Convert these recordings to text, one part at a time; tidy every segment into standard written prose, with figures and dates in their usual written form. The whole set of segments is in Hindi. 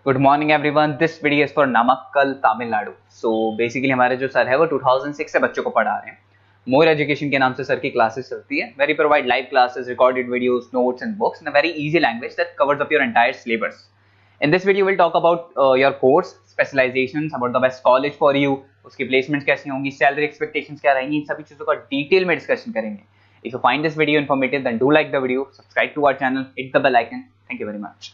Good morning everyone. This video is for Namakkal Tamil Nadu. So basically हमारे जो सर है वो 2006 से बच्चों को पढ़ा रहे हैं। मोर एजुकेशन के नाम से सर की क्लासेस चलती है। Very provide live classes, recorded videos, notes and books in a very easy language that covers up your entire syllabus. In this video, we'll talk about your course, specializations, about the best college for you, उसकी placements कैसी होंगी, salary expectations क्या रहेंगी, इन सभी चीज़ों का डिटेल में डिस्कशन करेंगे। If you find this video informative, then do like the video, subscribe to our channel, hit the bell icon. Thank you very much.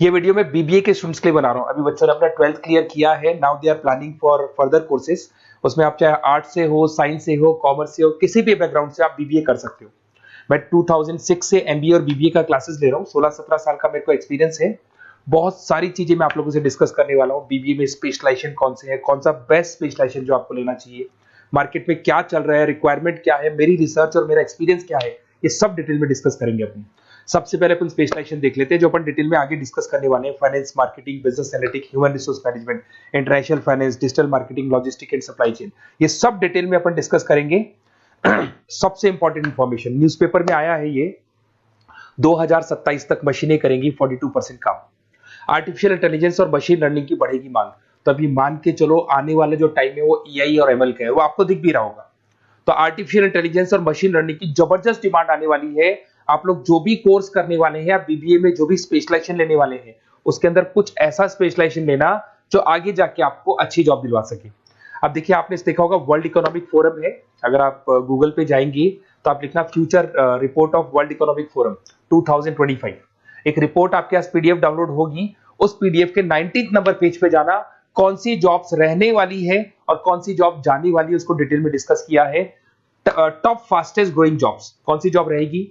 ये वीडियो मैं बीबीए के स्टूडेंट्स के लिए बना रहा हूँ। अभी बच्चों ने अपना 12th क्लियर किया है, now they are planning for further courses. उसमें आप चाहे आर्ट से हो, साइंस से हो, कॉमर्स से हो, किसी भी बैकग्राउंड से आप बीबीए कर सकते हो। मैं 2006 से एमबीए और बीबीए का क्लासेस ले रहा हूँ। 16-17 साल का मेरे को एक्सपीरियंस है। बहुत सारी चीजें मैं आप लोगों से डिस्कस करने वाला हूँ। बीबीए में स्पेशलाइजेशन कौन से है, कौन सा बेस्ट स्पेशलाइजेशन जो आपको लेना चाहिए, मार्केट में क्या चल रहा है, रिक्वायरमेंट क्या है, मेरी रिसर्च और मेरा एक्सपीरियंस क्या है, ये सब डिटेल में डिस्कस करेंगे अपनी। सबसे पहले अपन स्पेशलाइजेशन देख लेते हैं, जो अपन डिटेल में आगे डिस्कस करने वाले हैं। Finance, marketing, business analytics, human resource management, international finance, digital marketing, logistic and supply chain, ये सब डिटेल में अपन डिस्कस करेंगे। सबसे इंपॉर्टेंट इंफॉर्मेशन न्यूज़पेपर में आया है, ये 2027 तक मशीनें करेंगी 42% काम। आर्टिफिशियल इंटेलिजेंस और मशीन लर्निंग की बढ़ेगी मांग। तो अभी मान के चलो आने वाला जो टाइम है वो एआई और एमएल का है, वो आपको दिख भी रहा होगा। तो आर्टिफिशियल इंटेलिजेंस और मशीन लर्निंग की जबरदस्त डिमांड आने वाली है। आप लोग जो भी कोर्स करने वाले हैं, आप बीबीए में जो भी स्पेशलाइजेशन लेने वाले हैं, उसके अंदर कुछ ऐसा स्पेशलाइजेशन लेना जो आगे जाके आपको अच्छी जॉब दिलवा सके। अब देखिए, आपने देखा होगा वर्ल्ड इकोनॉमिक फोरम है। अगर आप गूगल पे जाएंगे तो आप लिखना future report of world economic forum 2025। एक रिपोर्ट आपके पास पीडीएफ डाउनलोड होगी। उस पीडीएफ के 19 नंबर पेज पे जाना, कौन सी जॉब्स रहने वाली है और कौन सी जॉब जाने वाली है, उसको डिटेल में डिस्कस किया है। टॉप फास्टेस्ट ग्रोइंग जॉब्स कौन सी जॉब रहेगी?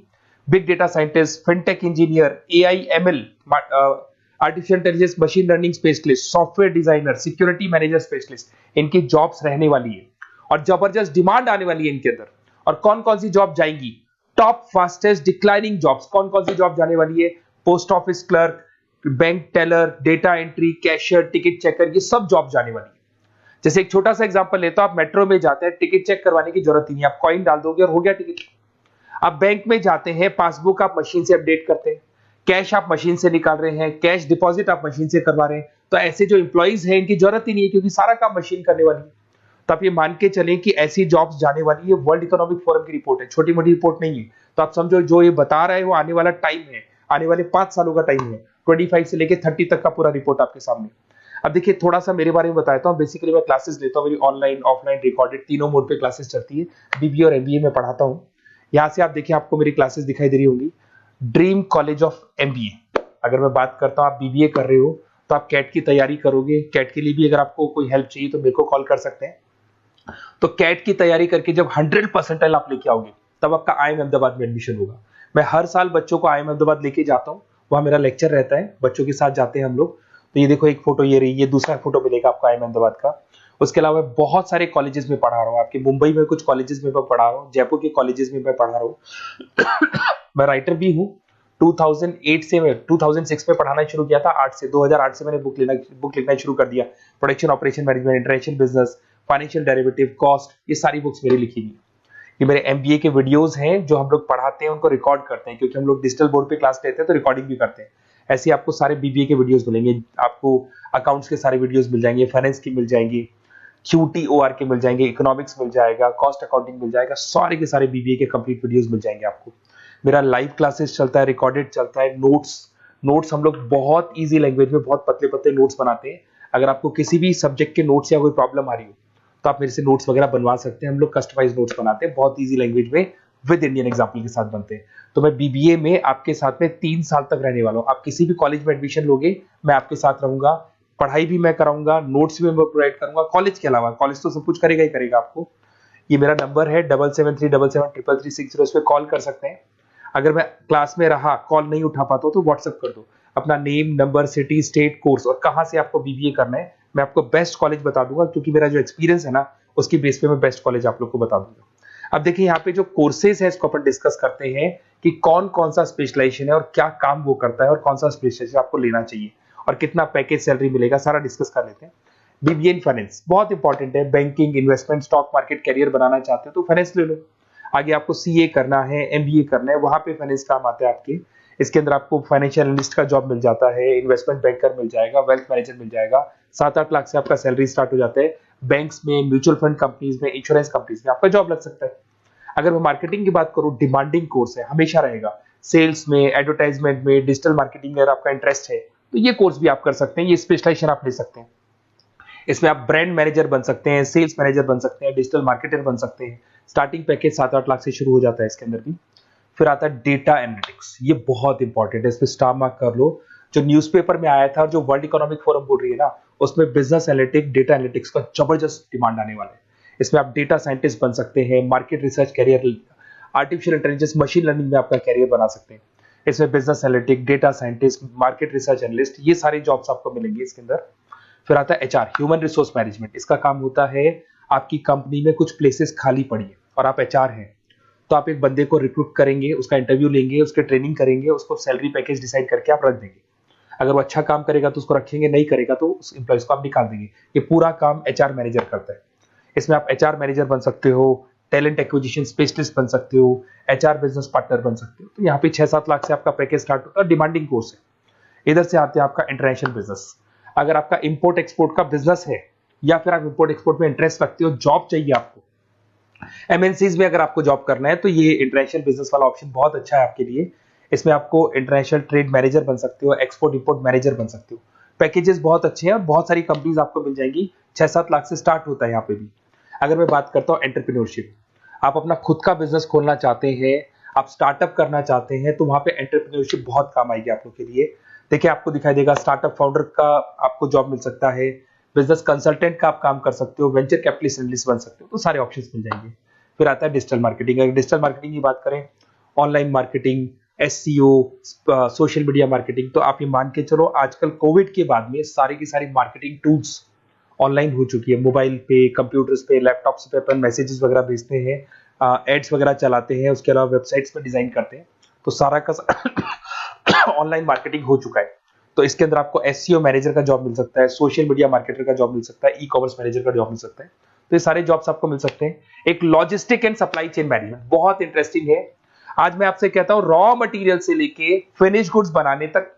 Big data scientist, fintech engineer, AI ML, artificial intelligence, machine learning specialist, software designer, security manager specialist, इनकी जॉब्स रहने वाली है और जबरदस्त डिमांड आने वाली है इनके अंदर। और कौन कौन सी जॉब जाएंगी? टॉप फास्टेस्ट डिक्लाइनिंग जॉब्स कौन कौन सी जॉब जाने वाली है? Post office clerk, bank teller, data entry, cashier, ticket checker, ये सब जॉब जाने वाली है। जैसे एक छोटा सा एग्जांपल लेता हूं, आप मेट्रो में जाते हैं, टिकट चेक करवाने की जरूरत ही नहीं, आप कॉइन डाल दोगे और हो गया टिकट। आप बैंक में जाते हैं, पासबुक आप मशीन से अपडेट करते हैं, कैश आप मशीन से निकाल रहे हैं, कैश डिपॉजिट आप मशीन से करवा रहे हैं। तो ऐसे जो एम्प्लॉइज हैं, इनकी जरूरत ही नहीं है, क्योंकि सारा काम मशीन करने वाली है। तो आप ये मान के चलें कि ऐसी जॉब्स जाने वाली है। वर्ल्ड इकोनॉमिक फोरम की रिपोर्ट है, छोटी मोटी रिपोर्ट नहीं है। तो आप समझो, जो ये बता रहा है वो आने वाला टाइम है, आने वाले 5 सालों का टाइम है। 25 से लेके 30 तक का पूरा रिपोर्ट आपके सामने। अब देखिए, थोड़ा सा मेरे बारे में बताता हूँ। बेसिकली मैं क्लासेस लेता हूँ, मेरी ऑनलाइन, ऑफलाइन, रिकॉर्डेड, तीनों मोड पे क्लासेस चलती है। बीबीए और एमबीए में पढ़ाता हूँ। यहाँ से आप देखिए, आपको मेरी क्लासेस दिखाई दे रही होंगी। Dream college of MBA. अगर मैं बात करता हूँ, आप बीबीए कर रहे हो तो आप कैट की तैयारी करोगे। कैट के लिए भी अगर आपको कोई हेल्प चाहिए तो मेरे को कॉल कर सकते हैं। तो कैट की तैयारी करके जब 100% आप लेके आओगे, तब आपका आईएम अहमदाबाद में एडमिशन होगा। मैं हर साल बच्चों को आईएम अहमदाबाद लेके जाता हूँ, वहां मेरा लेक्चर रहता है, बच्चों के साथ जाते हैं हम लोग। तो ये देखो, एक फोटो ये रही, ये दूसरा फोटो मिलेगा आपको आईएम अहमदाबाद का। उसके अलावा बहुत सारे कॉलेजेस में पढ़ा रहा हूँ। आपके मुंबई में कुछ कॉलेजेस में मैं पढ़ा रहा हूँ, जयपुर के कॉलेजेस में मैं पढ़ा रहा हूँ। मैं राइटर भी हूँ। 2008 से मैं 2006 में पढ़ाना शुरू किया था। 8 से 2008 से मैंने बुक लिखना शुरू कर दिया। Production operation management, international business, financial derivative, cost, ये सारी बुक्स मेरी लिखी हुई। ये मेरे एमबीए के वीडियोस हैं जो हम लोग पढ़ाते हैं, उनको रिकॉर्ड करते हैं, क्योंकि हम लोग डिजिटल बोर्ड पे क्लास लेते हैं तो रिकॉर्डिंग भी करते हैं। ऐसे आपको सारे बीबीए के वीडियोस मिलेंगे। आपको अकाउंट्स के सारे वीडियोस मिल जाएंगे, फाइनेंस की मिल जाएंगी, क्यूटीओआर के मिल जाएंगे, इकोनॉमिक्स मिल जाएगा, कॉस्ट अकाउंटिंग मिल जाएगा। सारे के सारे बीबीए के कंप्लीट वीडियोस मिल जाएंगे आपको। मेरा लाइव क्लासेस चलता है, रिकॉर्डेड चलता है। नोट्स हम लोग बहुत ईजी लैंग्वेज में बहुत पतले पतले नोट्स बनाते हैं। अगर आपको किसी भी सब्जेक्ट के नोट्स या कोई प्रॉब्लम आ रही हो तो आप मेरे से नोट्स वगैरह बनवा सकते हैं। हम लोग कस्टमाइज नोट्स बनाते हैं, बहुत इजी लैंग्वेज में, विद इंडियन एग्जाम्पल के साथ बनते हैं। तो मैं बीबीए में आपके साथ में 3 साल तक रहने वाला हूँ। आप किसी भी कॉलेज में एडमिशन लोगे, मैं आपके साथ रहूंगा, पढ़ाई भी मैं कराऊंगा, नोट्स भी मैं प्रोवाइड करूंगा। कॉलेज के अलावा, कॉलेज तो सब कुछ करेगा ही करेगा आपको। ये मेरा नंबर है 7737733360, इस पे कॉल कर सकते हैं। अगर मैं क्लास में रहा, कॉल नहीं उठा पाता तो व्हाट्सएप कर दो, अपना name, number, city, state, course और कहां से आपको बीबीए करना है, मैं आपको बेस्ट कॉलेज बता दूंगा, क्योंकि मेरा जो एक्सपीरियंस है ना, उसकी बेस पे मैं बेस्ट कॉलेज आप लोग को बता दूंगा। अब देखिए, यहाँ पे जो कोर्सेज है इसको अपन डिस्कस करते हैं कि कौन कौन सा स्पेशलाइजेशन है और क्या काम वो करता है और कौन सा स्पेशलाइजेशन आपको लेना चाहिए और कितना पैकेज सैलरी मिलेगा, सारा डिस्कस कर लेते हैं। बीबीए इन फाइनेंस बहुत इंपॉर्टेंट है। Banking, investment, stock market career बनाना चाहते हो तो फाइनेंस ले लो। आगे आपको सीए करना है, एमबीए करना है, वहां पे फाइनेंस काम आता है आपके। इसके अंदर आपको फाइनेंशियल एनालिस्ट का जॉब मिल जाता है, इन्वेस्टमेंट बैंकर मिल जाएगा, वेल्थ मैनेजर मिल जाएगा। 7-8 लाख से आपका सैलरी स्टार्ट हो जाता है। बैंक्स में, म्यूचुअल फंड कंपनीज में, इंश्योरेंस कंपनीज में आपका जॉब लग सकता है। अगर मैं मार्केटिंग की बात करूं, डिमांडिंग कोर्स है, हमेशा रहेगा। सेल्स में, एडवर्टाइजमेंट में, डिजिटल मार्केटिंग में अगर आपका इंटरेस्ट है तो ये कोर्स भी आप कर सकते हैं, ये स्पेशलाइजेशन आप ले सकते हैं। इसमें आप ब्रांड मैनेजर बन सकते हैं, सेल्स मैनेजर बन सकते हैं, डिजिटल मार्केटर बन सकते हैं। स्टार्टिंग पैकेज 7-8 लाख से शुरू हो जाता है इसके अंदर भी। फिर आता है डेटा एनालिटिक्स, ये बहुत इंपॉर्टेंट है, इस पे स्टार मार्क कर लो। जो न्यूज़पेपर में आया था और जो वर्ल्ड इकोनॉमिक फोरम बोल रही है ना, उसमें बिजनेस एनालिटिक्स, डेटा एनालिटिक्स का जबरदस्त डिमांड आने वाला है। इसमें आप डेटा साइंटिस्ट बन सकते हैं, market research career, artificial intelligence, machine learning में आपका कैरियर बना सकते हैं। इसमें business analytic, data scientist, market research analyst, ये सारे जॉब्स आपको मिलेंगे इसके अंदर। फिर आता है एचआर, ह्यूमन रिसोर्स मैनेजमेंट। इसका काम होता है, आपकी कंपनी में कुछ प्लेसेस खाली पड़ी है और आप एचआर हैं, तो आप एक बंदे को रिक्रूट करेंगे, उसका इंटरव्यू लेंगे, उसके ट्रेनिंग करेंगे, उसको सैलरी पैकेज डिसाइड करके आप रख देंगे। अगर वो अच्छा काम करेगा तो उसको रखेंगे, नहीं करेगा तो उस एम्प्लॉइज को आप निकाल देंगे। ये पूरा काम एचआर मैनेजर करता है। इसमें आप एचआर मैनेजर बन सकते हो, टैलेंट एक्विजिशन स्पेशलिस्ट बन सकते हो, एचआर बिजनेस पार्टनर बन सकते हो। तो यहाँ पे 6-7 लाख से आपका पैकेज स्टार्ट होता है, डिमांडिंग कोर्स है। इधर से आते हैं आपका इंटरनेशनल बिजनेस। अगर आपका इंपोर्ट एक्सपोर्ट का बिजनेस है या फिर आप इंपोर्ट एक्सपोर्ट में इंटरेस्ट रखते हो, जॉब चाहिए आपको, एमएनसीज में अगर आपको जॉब करना है, तो ये इंटरनेशनल बिजनेस वाला ऑप्शन बहुत अच्छा है आपके लिए। इसमें आपको इंटरनेशनल ट्रेड मैनेजर बन सकते हो, एक्सपोर्ट इंपोर्ट मैनेजर बन सकते हो। पैकेजेस बहुत अच्छे हैं और बहुत सारी कंपनीज आपको मिल जाएंगी। 6-7 लाख से स्टार्ट होता है यहाँ पे भी। अगर मैं बात करता हूँ एंटरप्रेन्योरशिप, आप अपना खुद का बिजनेस खोलना चाहते हैं, आप स्टार्टअप करना चाहते हैं, तो वहां पे एंटरप्रेन्योरशिप बहुत काम आएगी आप लोग के लिए। देखिए, आपको दिखाई देगा, स्टार्टअप फाउंडर का आपको जॉब मिल सकता है, बिजनेस कंसल्टेंट का आप काम कर सकते हो, वेंचर कैपिटलिस्ट एनालिस्ट बन सकते हो, तो सारे ऑप्शंस मिल जाएंगे। फिर आता है डिजिटल मार्केटिंग। अगर डिजिटल मार्केटिंग की बात करें, online marketing, SEO, social media marketing, तो आप ये मान के चलो, आजकल कोविड के बाद में सारी की सारी मार्केटिंग टूल्स ऑनलाइन हो चुकी है। मोबाइल पे, कंप्यूटर्स पे, लैपटॉप्स पे अपन मैसेजेस वगैरह भेजते हैं, एड्स वगैरह चलाते हैं, उसके अलावा वेबसाइट्स में डिजाइन करते हैं, तो सारा का ऑनलाइन मार्केटिंग हो चुका है। तो इसके अंदर आपको एसईओ मैनेजर का जॉब मिल सकता है, सोशल मीडिया मार्केटर का जॉब मिल सकता है, ई कॉमर्स मैनेजर का जॉब मिल सकता है। तो ये सारे जॉब्स आपको मिल सकते हैं। एक logistic and supply chain management बहुत इंटरेस्टिंग है। आज मैं आपसे कहता हूं, रॉ मटेरियल से लेके फिनिश गुड्स बनाने तक,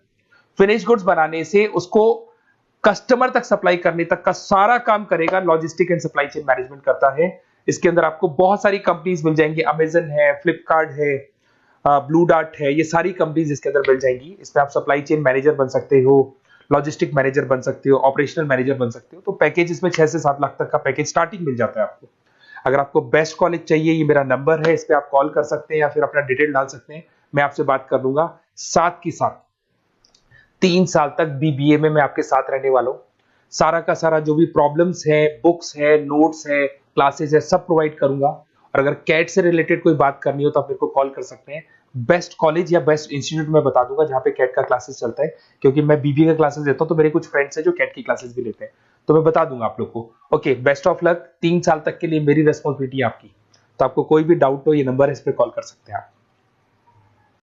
फिनिश गुड्स बनाने से उसको कस्टमर तक सप्लाई करने तक का सारा काम करेगा logistic and supply chain management करता है। इसके अंदर आपको बहुत सारी कंपनीज मिल जाएंगी, अमेजन है, फ्लिपकार्ट है, ब्लू डार्ट है, ये सारी कंपनीज इसके अंदर मिल जाएंगी। इसमें आप सप्लाई चेन मैनेजर बन सकते हो, लॉजिस्टिक मैनेजर बन सकते हो, ऑपरेशनल मैनेजर बन सकते हो। तो पैकेज इसमें 6 से 7 लाख तक का पैकेज स्टार्टिंग मिल जाता है आपको। अगर आपको बेस्ट कॉलेज चाहिए, ये मेरा नंबर है, इस पे आप कॉल कर सकते हैं या फिर अपना डिटेल डाल सकते हैं, मैं आपसे बात कर लूंगा। साथ की साथ 3 साल तक बीबीए में मैं आपके साथ रहने वाला हूं। सारा का सारा जो भी प्रॉब्लम्स है, बुक्स है, नोट्स है, क्लासेस है, सब प्रोवाइड करूंगा। और अगर कैट से रिलेटेड कोई बात करनी हो तो आप मेरे को कॉल कर सकते हैं। बेस्ट कॉलेज या बेस्ट इंस्टीट्यूट में बता दूंगा जहां पे कैट का क्लासेस चलता है, क्योंकि मैं बीबीए का क्लासेस देता हूं, तो मेरे कुछ फ्रेंड्स हैं जो कैट की क्लासेस भी लेते हैं, तो मैं बता दूंगा आप लोग को। Okay, best of luck. 3 साल तक के लिए मेरी रेस्पॉन्सिबिलिटी है आपकी। तो आपको कोई भी डाउट हो, ये नंबर है, इस पे कॉल कर सकते हैं आप।